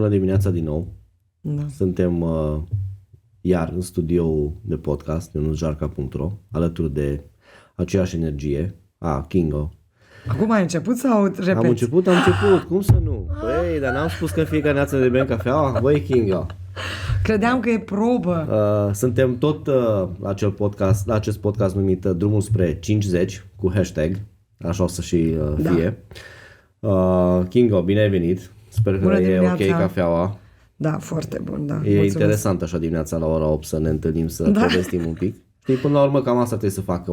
Bună dimineața din nou. Da. Suntem iar în studioul de podcast, ionusjarca.ro, alături de aceeași energie, Kingo. Acum ai început sau repeți? Am început, cum să nu? Păi, dar n-am spus că în fiecare dimineață ne bem cafeaua? Băi, Kingo. Credeam că e probă. Suntem tot la acest podcast numit Drumul spre 50 cu hashtag, așa o să și fie. Kingo, bine ai venit. Sper că e ok cafeaua. Da, foarte bun, da. E Mulțumesc. interesant așa dimineața la ora 8 să ne întâlnim, să povestim un pic. Știi, până la urmă cam asta trebuie să facă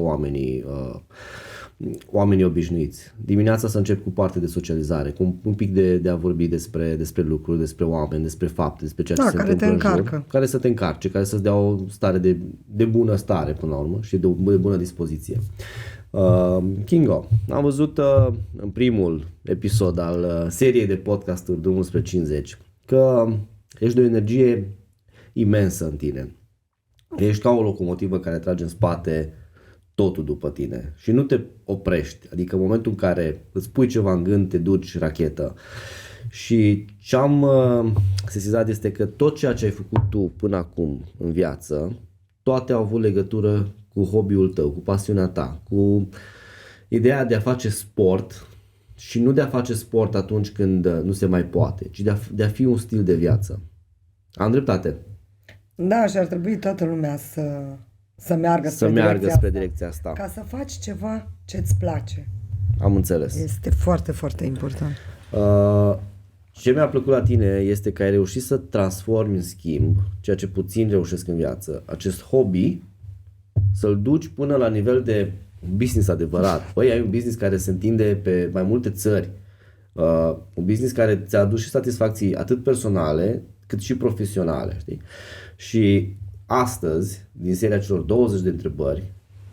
oamenii obișnuiți. Dimineața să încep cu parte de socializare, cu un pic de a vorbi despre lucruri, despre oameni, despre fapte, despre ceea ce se întâmplă în jur, care să te încarce, care să-ți dea o stare de bună stare până la urmă și de bună dispoziție. Kingo, am văzut în primul episod al seriei de podcasturi Drumul spre 50 că ești de o energie imensă în tine. Ești ca o locomotivă care trage în spate totul după tine și nu te oprești. Adică în momentul în care îți pui ceva în gând, te duci rachetă. Și ce am sesizat este că tot ceea ce ai făcut tu până acum în viață, toate au avut legătură cu hobby-ul tău, cu pasiunea ta, cu ideea de a face sport și nu de a face sport atunci când nu se mai poate, ci de a fi un stil de viață. Am dreptate? Da, și ar trebui toată lumea să meargă spre direcția asta. Ca să faci ceva ce-ți place. Am înțeles. Este foarte, foarte important. Ce mi-a plăcut la tine este că ai reușit să transformi în schimb, ceea ce puțin reușesc în viață, acest hobby, să-l duci până la nivel de business adevărat. Băi, ai un business care se întinde pe mai multe țări. Un business care ți-a adus și satisfacții atât personale cât și profesionale. Știi? Și astăzi, din seria celor 20 de întrebări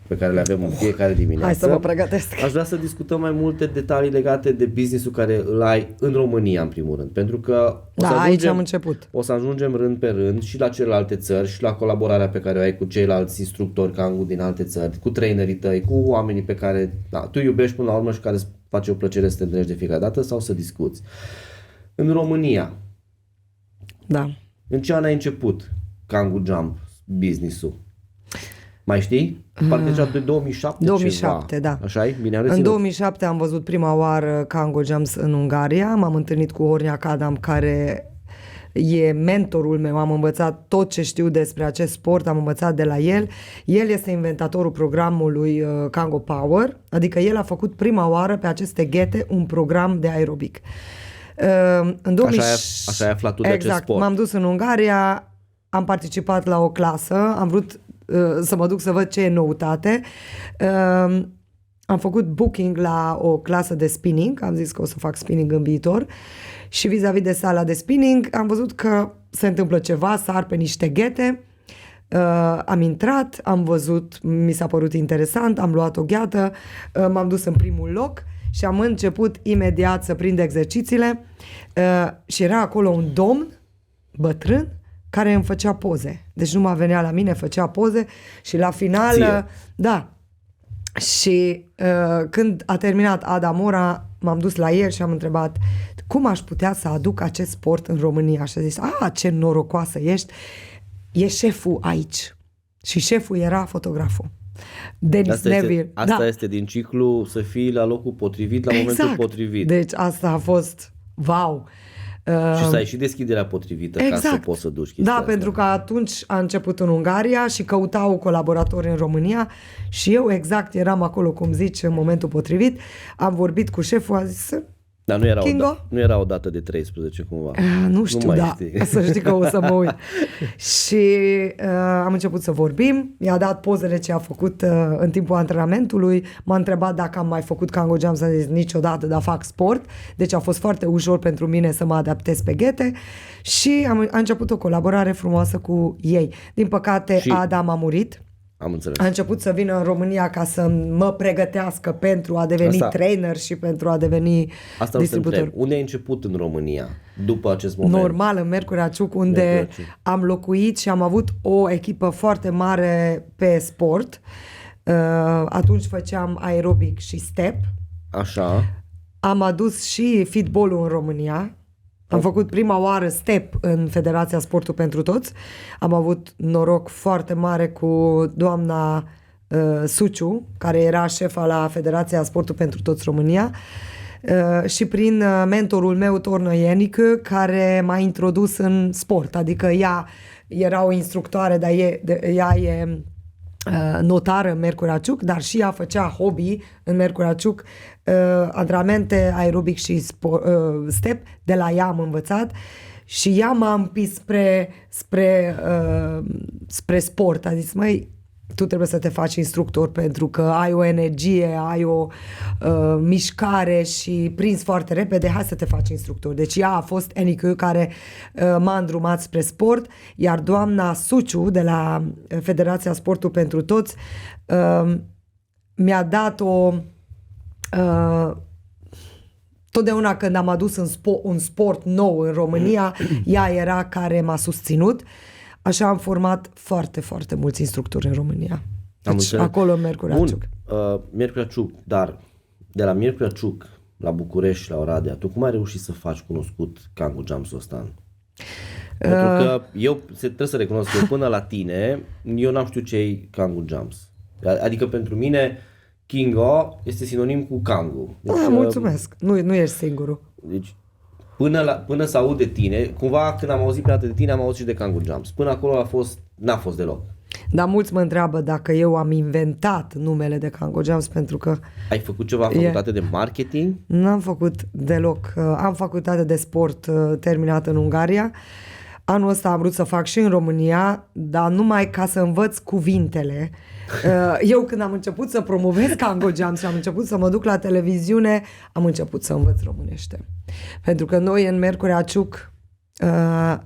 pe care le avem în fiecare dimineață, hai să mă pregătesc. Aș vrea să discutăm mai multe detalii legate de business-ul care îl ai în România, în primul rând. Pentru că aici am început. O să ajungem rând pe rând și la celelalte țări și la colaborarea pe care o ai cu ceilalți instructori Kangoo din alte țări, cu trainerii tăi, cu oamenii pe care tu iubești până la urmă și care îți face o plăcere să te întâlnești de fiecare dată sau să discuți. În România, în ce an ai început Kangoo Jump business-ul? Mai știi? Parcă deja de 2007 2007, ceva. Da. Așa-i? Bine am reținut. În 2007 am văzut prima oară Kangoo Jumps în Ungaria. M-am întâlnit cu Orniac Adam, care e mentorul meu. Am învățat tot ce știu despre acest sport, am învățat de la el. El este inventatorul programului Kangoo Power, adică el a făcut prima oară pe aceste ghete un program de aerobic. În Așa ai aflat tu de acest sport. M-am dus în Ungaria, am participat la o clasă, am vrut să mă duc să văd ce e noutate. Am făcut booking la o clasă de spinning, am zis că o să fac spinning în viitor și vis-a-vis de sala de spinning am văzut că se întâmplă ceva, sar pe niște ghete, am intrat, am văzut, mi s-a părut interesant, am luat o gheată, m-am dus în primul loc și am început imediat să prind exercițiile și era acolo un domn bătrân care îmi făcea poze. Deci nu mă venea la mine, făcea poze și la final... Da. Și când a terminat Adam ora, m-am dus la el și am întrebat cum aș putea să aduc acest sport în România. Și a zis, ce norocoasă ești, e șeful aici. Și șeful era fotograful. Denis Neville. Asta este din ciclu să fii la locul potrivit, la momentul potrivit. Deci asta a fost wow. Și să ai și deschiderea potrivită ca să poți să duci chestia asta. Pentru că atunci a început în Ungaria și căutau colaboratori în România și eu exact eram acolo, cum zici, în momentul potrivit. Am vorbit cu șeful, a zis... Dar nu era o dată de 13 cumva. Nu știu, să știi că o să mă uit. Și am început să vorbim, i-a dat pozele ce a făcut în timpul antrenamentului, m-a întrebat dacă am mai făcut Kangoo Jump, s-a zis niciodată, dar fac sport, deci a fost foarte ușor pentru mine să mă adaptez pe ghete și a început o colaborare frumoasă cu ei. Din păcate, Adam a murit. Am înțeles. A început să vină în România ca să mă pregătească pentru a deveni trainer și pentru a deveni distribuitor. Unde ai început în România după acest moment? Normal, în Miercurea Ciuc, unde am locuit și am avut o echipă foarte mare pe sport. Atunci făceam aerobic și step. Așa. Am adus și fitball-ul în România. Am făcut prima oară step în Federația Sportul pentru Toți. Am avut noroc foarte mare cu doamna Suciu, care era șefa la Federația Sportul pentru Toți România, și prin mentorul meu, Tornă Ienică, care m-a introdus în sport. Adică ea era o instructoare, dar ea e notară în Mercuraciuc, dar și ea făcea hobby în Mercuraciuc, antrenamente aerobic și step, de la ea am învățat și ea m-a împins spre sport. A zis, măi, tu trebuie să te faci instructor pentru că ai o energie, ai o mișcare și prinzi foarte repede, hai să te faci instructor. Deci ea a fost Enică care m-a îndrumat spre sport, iar doamna Suciu de la Federația Sportul pentru Toți mi-a dat totdeauna când am adus un sport nou în România, ea era care m-a susținut. Așa am format foarte, foarte mulți instructori în România. Deci, acolo în Mercuraciuc. Mercuraciuc, dar de la Mercuraciuc la București și la Oradea, tu cum ai reușit să faci cunoscut Kangoo Jumps-ul ăsta? Pentru că eu trebuie să recunosc că până la tine, eu n-am știut ce e Kangoo Jumps. Adică pentru mine Kingo este sinonim cu Kangoo. Deci, mulțumesc, nu ești singurul. Deci până să aud de tine, cumva când am auzit prima dată de tine, am auzit și de Kangoo Jumps. Până acolo n-a fost deloc. Dar mulți mă întreabă dacă eu am inventat numele de Kangoo Jumps, pentru că... Ai făcut ceva facultate de marketing? N-am făcut deloc. Am facultate de sport terminată în Ungaria. Anul ăsta am vrut să fac și în România, dar numai ca să învăț cuvintele. Eu când am început să promovez Kangoo Jumps și am început să mă duc la televiziune, am început să învăț românește. Pentru că noi în Mercuraciuc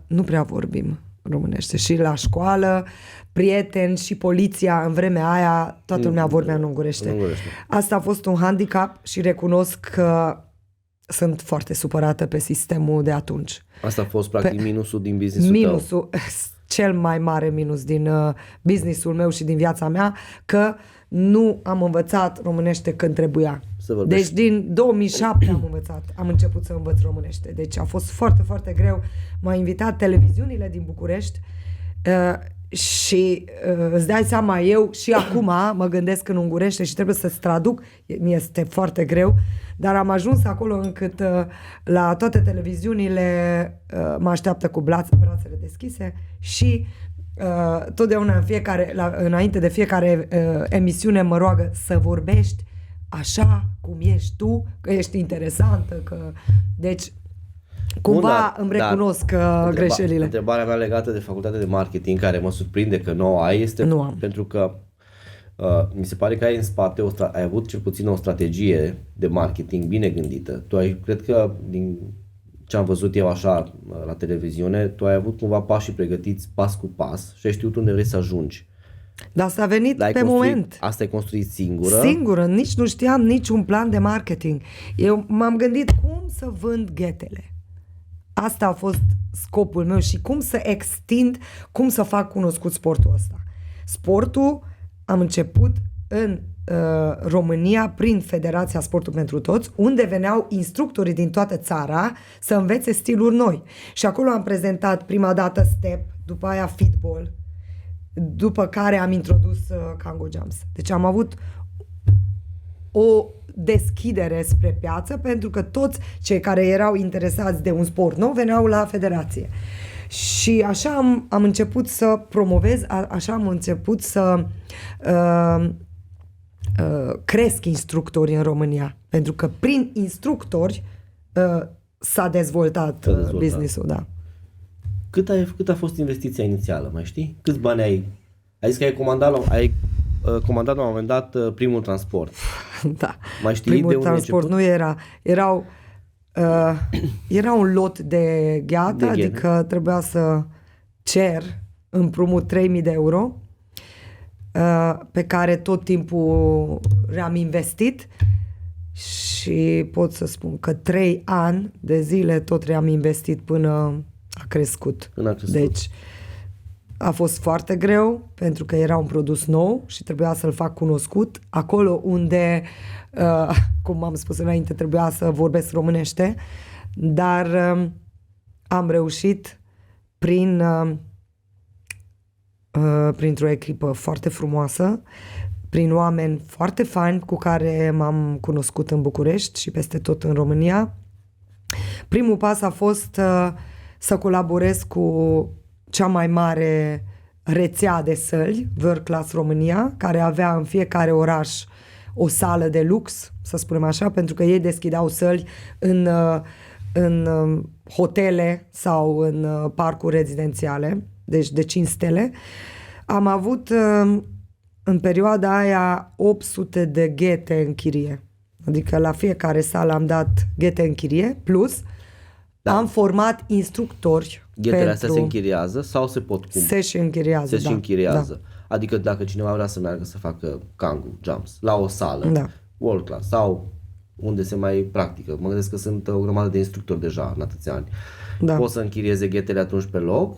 nu prea vorbim românește. Și la școală, prieteni și poliția în vremea aia, toată lumea vorbea în ungurește. Asta a fost un handicap și recunosc că sunt foarte supărată pe sistemul de atunci. Asta a fost practic minusul din business-ul tău. Cel mai mare minus din business-ul meu și din viața mea, că nu am învățat românește când trebuia. Deci din 2007 am început să învăț românește. Deci a fost foarte, foarte greu. M-a invitat televiziunile din București și îți dai seama, eu și acum mă gândesc în ungurește și trebuie să-ți traduc. Mi este foarte greu, dar am ajuns acolo încât la toate televiziunile mă așteaptă cu brațele deschise și totdeauna înainte de fiecare emisiune mă roagă să vorbești așa cum ești tu, că ești interesantă, deci cumva îmi recunosc greșelile. Întrebarea mea legată de facultatea de marketing, care mă surprinde că nu o ai, este pentru că mi se pare că ai în spate, ai avut cel puțin o strategie de marketing bine gândită. Cred că din ce am văzut eu așa la televiziune, tu ai avut cumva pașii pregătiți pas cu pas și ai știut unde vrei să ajungi. Dar asta a venit pe moment. Asta ai construit singură? Singură, nici nu știam niciun plan de marketing. Eu m-am gândit cum să vând ghetele. Asta a fost scopul meu și cum să extind, cum să fac cunoscut sportul ăsta. Sportul am început în România prin Federația Sportul pentru Toți, unde veneau instructorii din toată țara să învețe stiluri noi. Și acolo am prezentat prima dată step, după aia football, după care am introdus Kangoo Jumps. Deci am avut o deschidere spre piață, pentru că toți cei care erau interesați de un sport nou veneau la federație. Și așa am început să promovez, așa am început să cresc instructori în România. Pentru că prin instructori s-a dezvoltat business-ul, da. Cât a fost investiția inițială, mai știi? Câți bani ai? Ai zis că ai comandat la un moment dat primul transport. Da. Mai știi primul de unde transport nu era. Era un lot de gheată, adică trebuia să cer împrumut 3.000 de euro pe care tot timpul le-am investit și pot să spun că 3 ani de zile tot le-am investit până a crescut. Deci a fost foarte greu pentru că era un produs nou și trebuia să-l fac cunoscut acolo unde, cum am spus înainte, trebuia să vorbesc românește, dar am reușit printr-o echipă foarte frumoasă, prin oameni foarte faini cu care m-am cunoscut în București și peste tot în România. Primul pas a fost să colaborez cu cea mai mare rețea de săli, World Class România, care avea în fiecare oraș o sală de lux, să spunem așa, pentru că ei deschideau săli în hotele sau în parcuri rezidențiale, deci de 5 stele. Am avut în perioada aia 800 de ghete în chirie. Adică la fiecare sală am dat ghete în chirie, plus am format instructori. Ghetele astea se închiriază sau se pot cumpăra? Se și închiriază, se și închiriază. Da. Adică dacă cineva vrea să meargă să facă Kangoo Jumps la o sală, World Class sau unde se mai practică, mă gândesc că sunt o grămadă de instructori deja în atâția ani, pot să închirieze ghetele atunci pe loc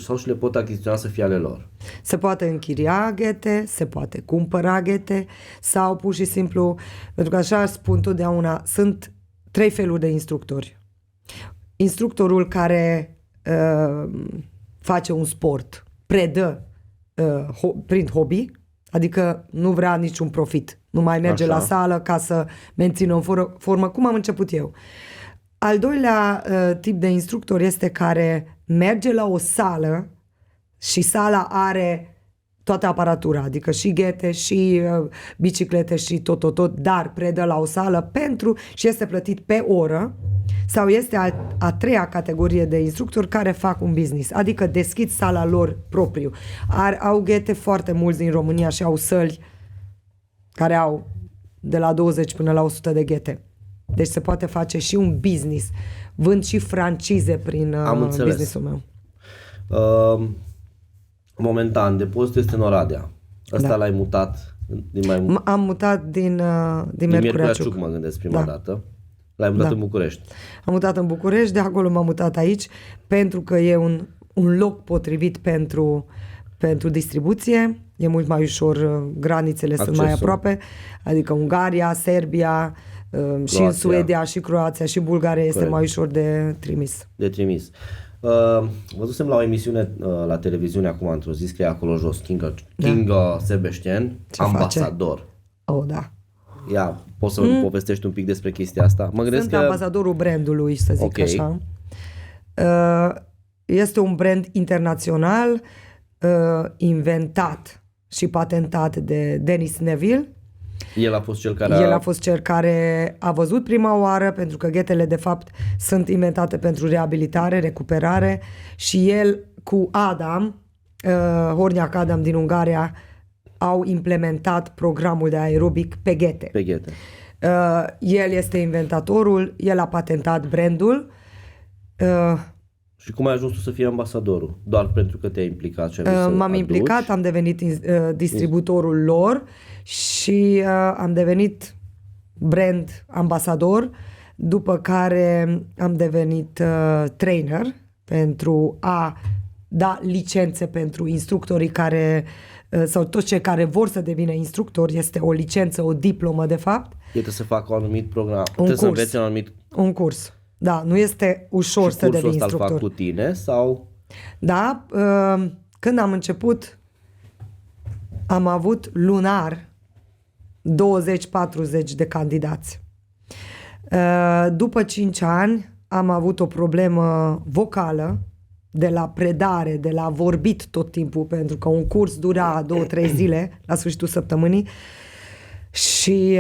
sau și le pot achiziționa să fie ale lor? Se poate închiria ghete, se poate cumpăra ghete sau pur și simplu, pentru că așa spun totdeauna, sunt 3 feluri de instructori. Instructorul care face un sport, predă prin hobby, adică nu vrea niciun profit, nu mai merge la sală ca să mențină o formă, cum am început eu. Al doilea tip de instructor este care merge la o sală și sala are toată aparatura, adică și ghete, și biciclete și tot, dar predă la o sală și este plătit pe oră. Sau este a treia categorie de instructori care fac un business, adică deschid sala lor propriu. Au ghete foarte mulți din România și au săli care au de la 20 până la 100 de ghete. Deci se poate face și un business. Vând și francize prin business-ul meu. Momentan, depozitul este în Oradea. Ăsta l-ai mutat din Am mutat din Miercurea Ciuc. Mă gândesc prima dată. L-ai mutat în București. Am mutat în București, de acolo m-am mutat aici pentru că e un loc potrivit pentru distribuție. E mult mai ușor, granițele sunt mai aproape, adică Ungaria, Serbia, Croația. Și în Suedia, și Croația, și Bulgaria este mai ușor de trimis. Văzusem la o emisiune la televiziune acum într-o zi, scrie acolo jos Kinga Sebeștean, ambasador. Oh, da. Ia, poți să povestești un pic despre chestia asta? Sunt ambasadorul brandului, să zic așa. Este un brand internațional inventat și patentat de Dennis Neville. El a fost cel care a văzut prima oară, pentru că ghetele de fapt sunt inventate pentru reabilitare, recuperare, și el cu Adam, Horniak Adam din Ungaria, au implementat programul de aerobic pe ghete. El este inventatorul, el a patentat brandul. Și cum ai ajuns tu să fii ambasadorul? Doar pentru că te-ai implicat și m-am implicat, am devenit distributorul lor și am devenit brand ambasador, după care am devenit trainer pentru a da licențe pentru instructorii care sau toți cei care vor să devină instructori. Este o licență, o diplomă de fapt. Trebuie să facă un anumit program. Trebuie să înveți un curs. Da, nu este ușor să devii instructor. Și cursul ăsta îl fac cu tine sau? Da, când am început am avut lunar 20-40 de candidați. După 5 ani am avut o problemă vocală, de la predare, de la vorbit tot timpul, pentru că un curs dura 2-3 zile la sfârșitul săptămânii și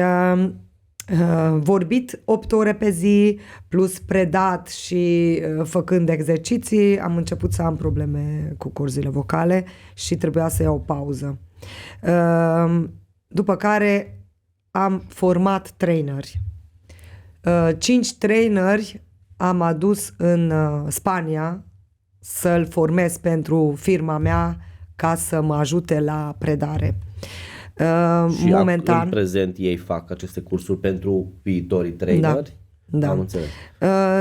vorbit 8 ore pe zi plus predat și făcând exerciții, am început să am probleme cu corzile vocale și trebuia să iau pauză. După care am format traineri. 5 traineri am adus în Spania să-l formez pentru firma mea ca să mă ajute la predare. Și momentan, în prezent ei fac aceste cursuri pentru viitorii traineri? Da. Am înțeles.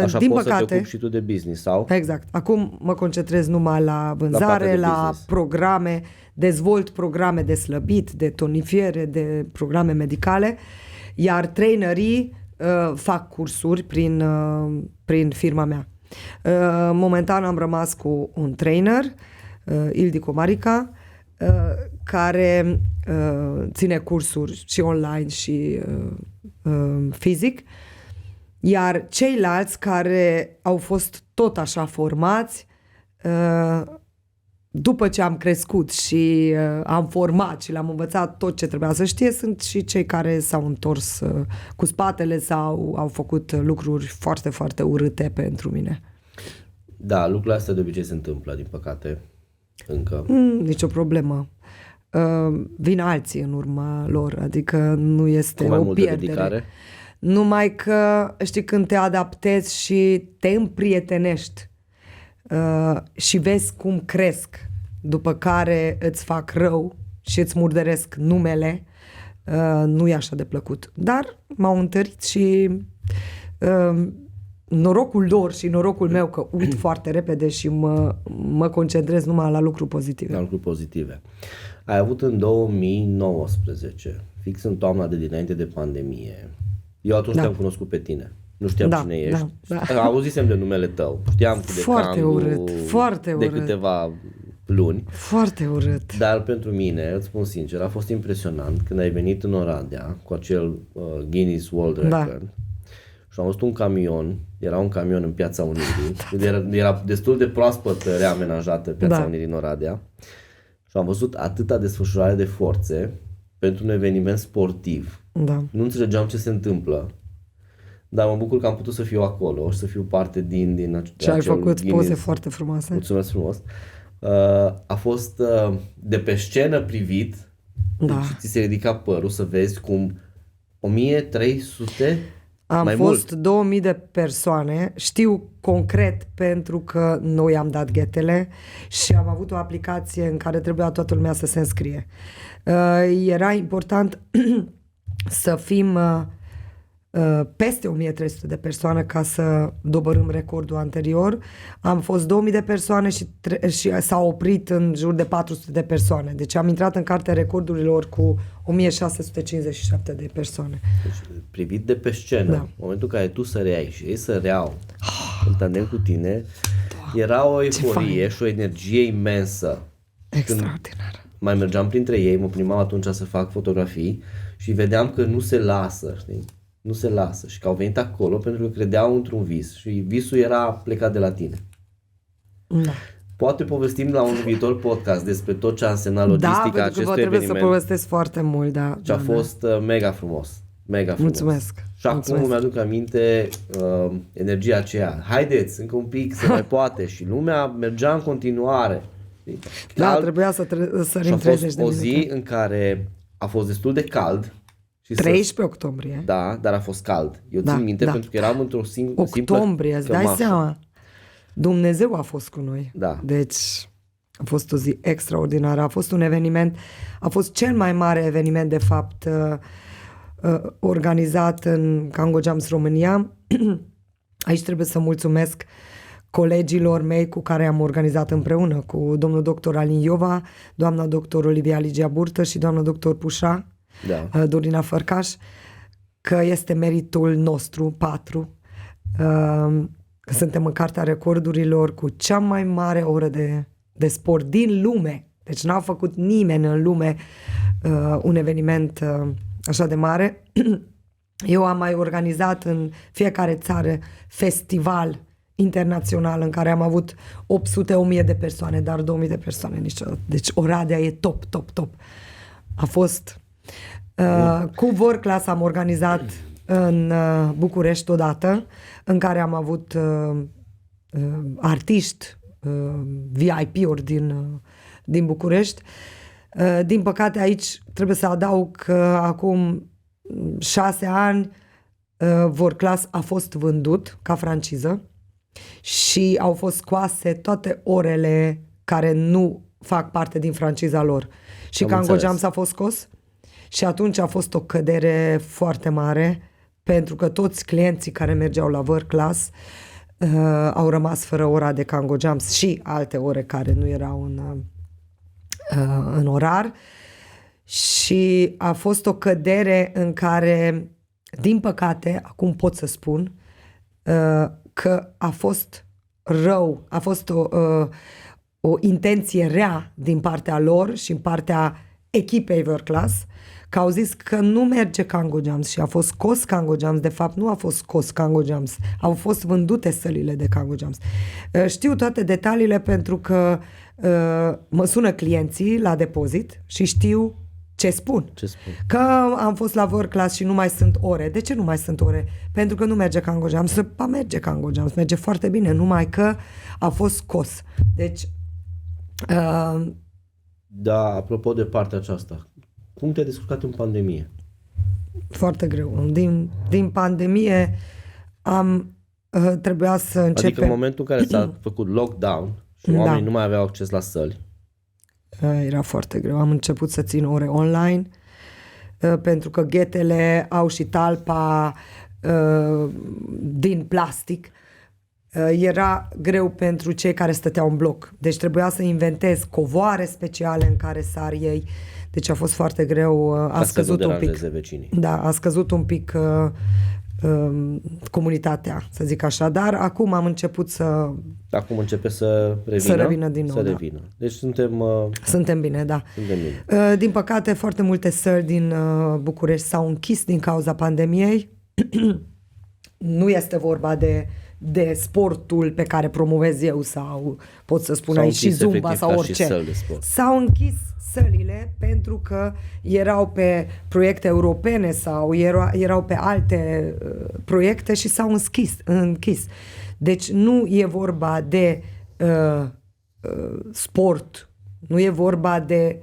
Așa din poți păcate, să te ocupi și tu de business, sau? Exact. Acum mă concentrez numai la vânzare, la programe, dezvolt programe de slăbit, de tonifiere, de programe medicale, iar trainerii fac cursuri prin firma mea. Momentan am rămas cu un trainer, Ildico Marica, care ține cursuri și online și fizic, iar ceilalți care au fost tot așa formați, după ce am crescut și am format și le-am învățat tot ce trebuia să știe, sunt și cei care s-au întors cu spatele sau au făcut lucruri foarte, foarte urâte pentru mine. Da, lucrurile astea de obicei se întâmplă, din păcate, încă. Nicio problemă. Vin alții în urma lor, adică nu este cu mai o multă pierdere. dedicare. Numai că, știi, când te adaptezi și te împrietenești și vezi cum cresc, după care îți fac rău și îți murdăresc numele, nu e așa de plăcut. Dar m-au întărit și norocul lor și norocul meu că uit foarte repede și mă concentrez numai la lucruri pozitive. La lucruri pozitive. Ai avut în 2019, fix în toamna de dinainte de pandemie. Eu atunci te-am cunoscut pe tine. Nu știam cine ești. Auzisem de numele tău. Știam cu foarte urât, foarte de câteva luni. Foarte urât. Dar pentru mine, îți spun sincer, a fost impresionant când ai venit în Oradea cu acel Guinness World Record. Și am văzut un camion, era un camion în Piața Unirii, era destul de proaspăt reamenajată Piața Unirii în Oradea. Și am văzut atâta desfășurare de forțe pentru un eveniment sportiv. Da. Nu înțelegeam ce se întâmplă, dar mă bucur că am putut să fiu acolo și să fiu parte din acel și ai făcut Guinness. poze foarte frumoase. Mulțumesc frumos. A fost de pe scenă privit și ți se ridica părul să vezi cum 1300 am fost 2000 de persoane, știu concret pentru că noi am dat ghetele și am avut o aplicație în care trebuia toată lumea să se înscrie. Era important să fim peste 1300 de persoane ca să dobărâm recordul anterior. Am fost 2000 de persoane și s-a oprit în jur de 400 de persoane. Deci am intrat în cartea recordurilor cu 1657 de persoane. Deci, privit de pe scenă, în momentul în care tu săreai și ei săreau în tandem cu tine, era o euforie și o energie imensă. Extraordinar. Mai mergeam printre ei, mă plimbam atunci să fac fotografii și vedeam că nu se lasă, știi? Nu se lasă și că au venit acolo pentru că credeau într-un vis și visul era plecat de la tine. Da. Poate povestim la un viitor podcast despre tot ce a însemnat logistica acestui eveniment. Trebuie să povestesc foarte mult, da. Și a fost mega frumos. Mega frumos. Mulțumesc. Și acum îmi aduc aminte energia aceea. Haideți, încă un pic, se mai poate. Și lumea mergea în continuare. Trebuia să sărim 30 de minute. Și a fost o zi în care a fost destul de cald. 13 octombrie. Da, dar a fost cald. Eu țin minte pentru că eram într-o simplă octombrie, îți dai seama. Dumnezeu a fost cu noi. Da. Deci a fost o zi extraordinară. A fost un eveniment, a fost cel mai mare eveniment de fapt organizat în Kango Jams România. Aici trebuie să mulțumesc colegilor mei cu care am organizat împreună, cu domnul doctor Alin Iova, doamna doctor Olivia Ligia Burtă și doamna doctor Pușa, Dorina Fărcaș, că este meritul nostru, 4. Că suntem în cartea recordurilor cu cea mai mare oră de sport din lume. Deci n-a făcut nimeni în lume un eveniment așa de mare. Eu am mai organizat în fiecare țară festival internațional în care am avut 800-1000 de persoane, dar 2000 de persoane niciodată. Deci Oradea e top, top, top. A fost... cu World Class am organizat în București odată, în care am avut artiști VIP-uri din București. Din păcate aici trebuie să adaug că acum 6 ani World Class a fost vândut ca franciză și au fost scoase toate orele care nu fac parte din franciza lor. Și Kango Jams a fost scos și atunci a fost o cădere foarte mare pentru că toți clienții care mergeau la World Class au rămas fără ora de Kango Jams și alte ore care nu erau în orar și a fost o cădere în care, din păcate, acum pot să spun că a fost rău, a fost o intenție rea din partea lor și în partea echipei World Class, că au zis că nu merge Kango Jams și a fost scos Kango Jams. De fapt, nu a fost scos Kango Jams, au fost vândute sălile de Kango Jams. Știu toate detaliile pentru că mă sună clienții la depozit și știu ce spun. Că am fost la World Class și nu mai sunt ore. De ce nu mai sunt ore? Pentru că nu merge Kango Jams. Merge Kango Jams, merge foarte bine, numai că a fost scos. Deci da, apropo de partea aceasta, cum te-ai descurcat în pandemie? Foarte greu. Din pandemie trebuia să începem. Adică în momentul în care s-a făcut lockdown și oamenii nu mai aveau acces la săli. Era foarte greu. Am început să țin ore online pentru că ghetele au și talpa din plastic. Era greu pentru cei care stăteau în bloc. Deci trebuia să inventez covoare speciale în care sar ei. Deci a fost foarte greu. A scăzut un pic. Vecinii. Da, a scăzut un pic comunitatea, să zic așa, dar acum am început să... Acum începe să revină din nou. Da. Deci suntem bine, da. Suntem bine. Din păcate, foarte multe săli din București s-au închis din cauza pandemiei. Nu este vorba de sportul pe care promovez eu sau pot să spun aici și Zumba sau orice. S-au închis sălile pentru că erau pe proiecte europene sau erau pe alte proiecte și s-au închis. Deci nu e vorba de sport, nu e vorba de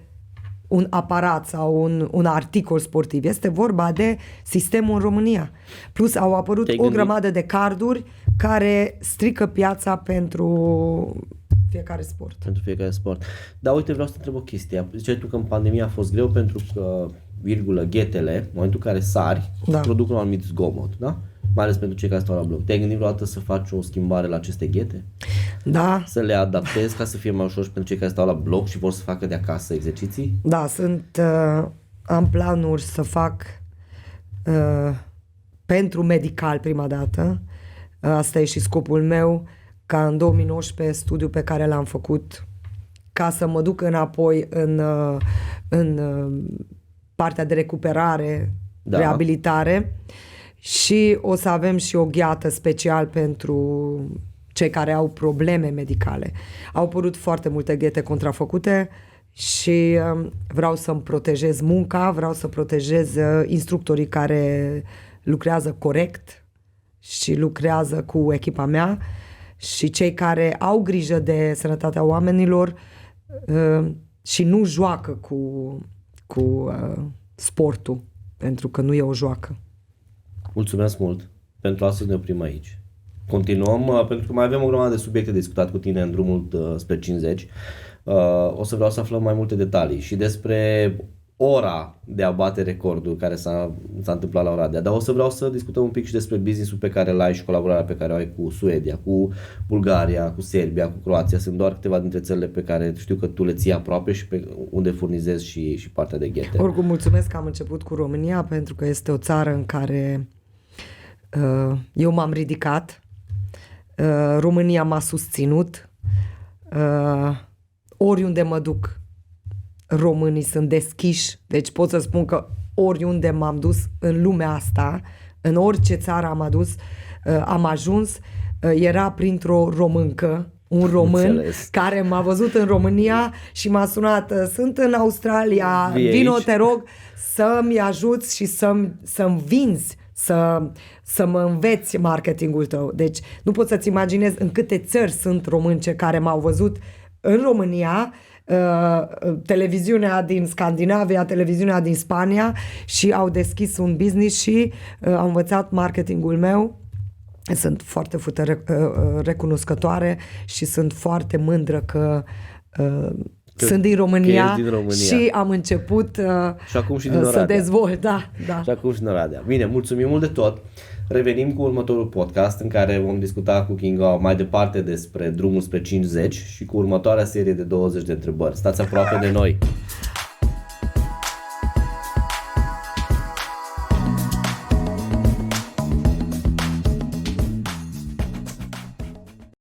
un aparat sau un articol sportiv. Este vorba de sistemul în România. Plus au apărut o grămadă de carduri care strică piața pentru fiecare sport. Pentru fiecare sport. Dar uite, vreau să te întreb o chestie. Ziceai tu că în pandemie a fost greu pentru că, ghetele, în momentul în care sari, produc un anumit zgomot, da? Mai ales pentru cei care stau la bloc. Te-ai gândit vreodată să faci o schimbare la aceste ghete? Da. Să le adaptezi ca să fie mai ușor și pentru cei care stau la bloc și vor să facă de acasă exerciții? Da, am planuri să fac pentru medical prima dată. Asta e și scopul meu, ca în 2019 studiul pe care l-am făcut ca să mă duc înapoi în partea de recuperare, reabilitare, și o să avem și o gheată special pentru cei care au probleme medicale. Au apărut foarte multe ghete contrafăcute și vreau să-mi protejez munca, vreau să protejez instructorii care lucrează corect și lucrează cu echipa mea și cei care au grijă de sănătatea oamenilor și nu joacă cu sportul, pentru că nu e o joacă. Mulțumesc mult. Pentru astăzi ne oprim aici. Continuăm, pentru că mai avem o grămadă de subiecte de discutat cu tine în drumul spre 50. O să vreau să aflăm mai multe detalii și despre ora de a bate recordul care s-a întâmplat la Oradea, dar o să vreau să discutăm un pic și despre business-ul pe care l-ai și colaborarea pe care o ai cu Suedia, cu Bulgaria, cu Serbia, cu Croația. Sunt doar câteva dintre țările pe care știu că tu le ții aproape și pe unde furnizezi și partea de ghete. Oricum, mulțumesc că am început cu România, pentru că este o țară în care eu m-am ridicat, România m-a susținut, oriunde mă duc românii sunt deschiși, deci pot să spun că oriunde m-am dus în lumea asta, în orice țară am ajuns, era printr-o româncă, un român care m-a văzut în România și m-a sunat: sunt în Australia, vino te rog să-mi ajuți și să-mi vinzi, să mă înveți marketingul tău. Deci nu poți să-ți imaginezi în câte țări sunt românce care m-au văzut în România, televiziunea din Scandinavia, televiziunea din Spania, și au deschis un business și au învățat marketingul meu. Sunt foarte recunoscătoare și sunt foarte mândră că sunt din România, și am început și acum și să dezvolt. Da. Și acum și în Oradea. Bine, mulțumim mult de tot. Revenim cu următorul podcast în care vom discuta cu Kinga mai departe despre drumul spre 50 și cu următoarea serie de 20 de întrebări. Stați aproape de noi!